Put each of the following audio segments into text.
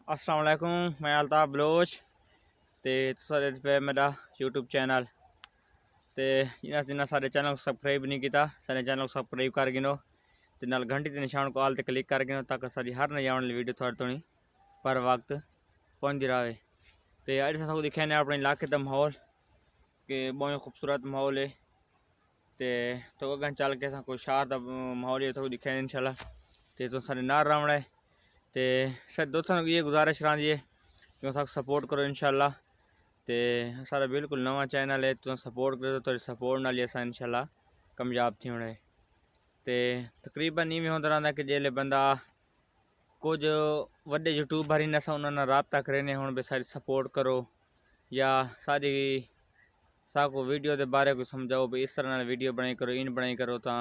अस्सलाम वालेकुम, मैं अल्ताफ बलोच ते तुसां पे मेरा यूट्यूब चैनल ते जिन्हें सारे चैनल को सब्सक्राइब नहीं किया सारे चैनल को सब्सक्राइब कर गिनो ते नाल घंटी के निशान को आल ते क्लिक कर गिनो ताकि सारी हर नई आने वाली वीडियो थोड़ी थोड़ी पर वक्त पहुँचती रहे। तो अज अस दिखाने अपने इलाके का माहौल कि बहुत खूबसूरत माहौल है। तो अगर चल के कोई शहर का माहौल है तो दिखाने इंशाल्लाह तो सारे नार रावण है। तो सर दोस्तों ये गुजारिश रही है कि सपोर्ट करो इंशाल्लाह। तो सारा बिल्कुल नवा चैनल है तो सपोर्ट करो तो सपोर्ट नाल अस इंशाल्लाह कामयाब थी होने। तो तकरीबन इवें होता रहता कि जेले बंदा कुछ वड्डे यूट्यूबर इन उन्होंने रबता करें हूँ भी सारी सपोर्ट करो या सारी साको वीडियो के बारे को समझाओ भी इस तरह वीडियो बनाई करो इन बनाई करो। तो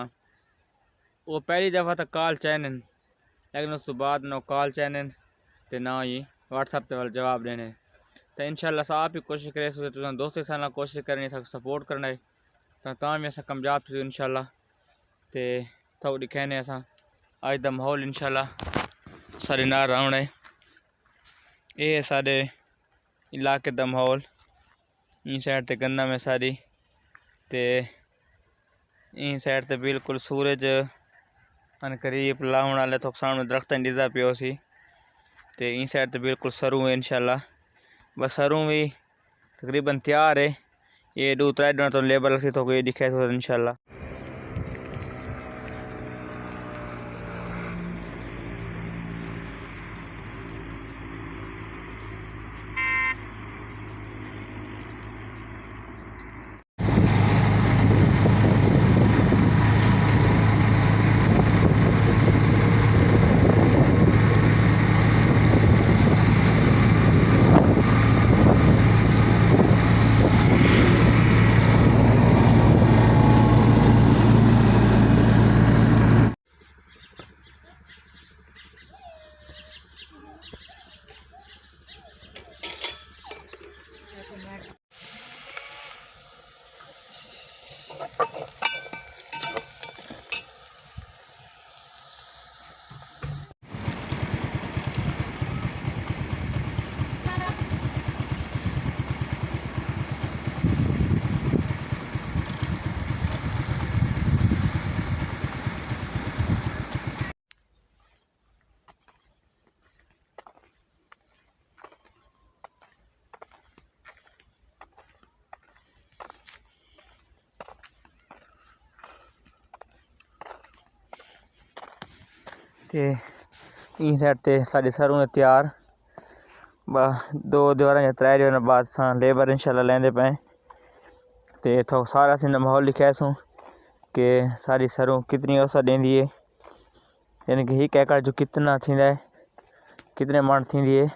वो पहली दफ़ा तो कॉल चैनल लेकिन उस तो बाद ना कॉल चैनल तो ना ही व्हाट्सएप पे वाले जवाब देने। तो इंशाल्लाह आप ही कोशिश करें तो दोस्तों के साथ कोशिश करनी सपोर्ट करना है तो भी अस कामयाब थी इंशाल्लाह। तो दिखाने अस अज का माहौल इंशाल्लाह सारे नार आउण है। ये सारे इलाके का माहौल इन साइड ते गंदा में सारी ते इन साइड ते बिल्कुल सूरज अन करीब लाउण वाले तो सामने दरख्त डिजा पियो सी। तो इन साइड ते बिल्कुल सरू है इंशाल्लाह बस सरू भी तकरीबन तैयार है। ये 2-3 दिन तो लेबर सी तो ये दिखाए तो इंशाल्लाह। ते इन साइड ते सारी सरू तैयार 2 दीवार या 3 दिन बाद लेबर इंशाल्लाह लेंदे पे। तो इतों सारा सिंह माहौल लिखा सूँ कि सारी सरू कितनी औसत देंदी है यानी कि एक एकड़ जो कितना थी है कितने मण थी है।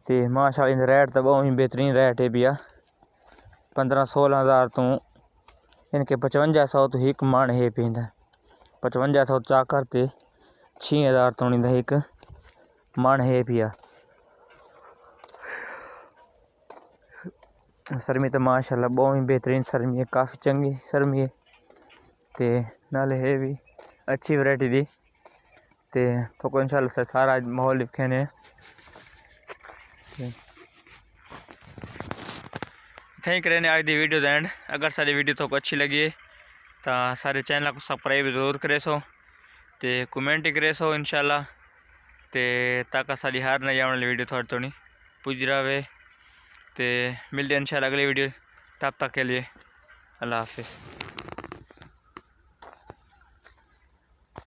तो माशाल्लाह इन रेट तो बहुत ही बेहतरीन रेट है भैया 15-16 हज़ार तो यानी कि 5500 तो एक मण है पींदा 5500 चा करते 6000 तो एक मण है पिया। सरमी तो माशाल्लाह बहुत ही बेहतरीन सरमी है काफ़ी चंगी सरमी है। तो नाले है भी अच्छी वैरायटी दी तो इंशाल्लाह सारा माहौल लिखे थैंक रहने आज दी वीडियो एंड। अगर सारी वीडियो तो अच्छी लगी है तो सारे चैनल को सब्सक्राइब जरूर करे सो तो कमेंट करे सो इंशाल्लाह। तो ताकि सारी हर नई आने वाली वीडियो थोड़ी थोड़ी पुज रहे। तो मिलते हैं इंशाल्लाह अगली वीडियो तब तक के लिए अल्लाह हाफिज़।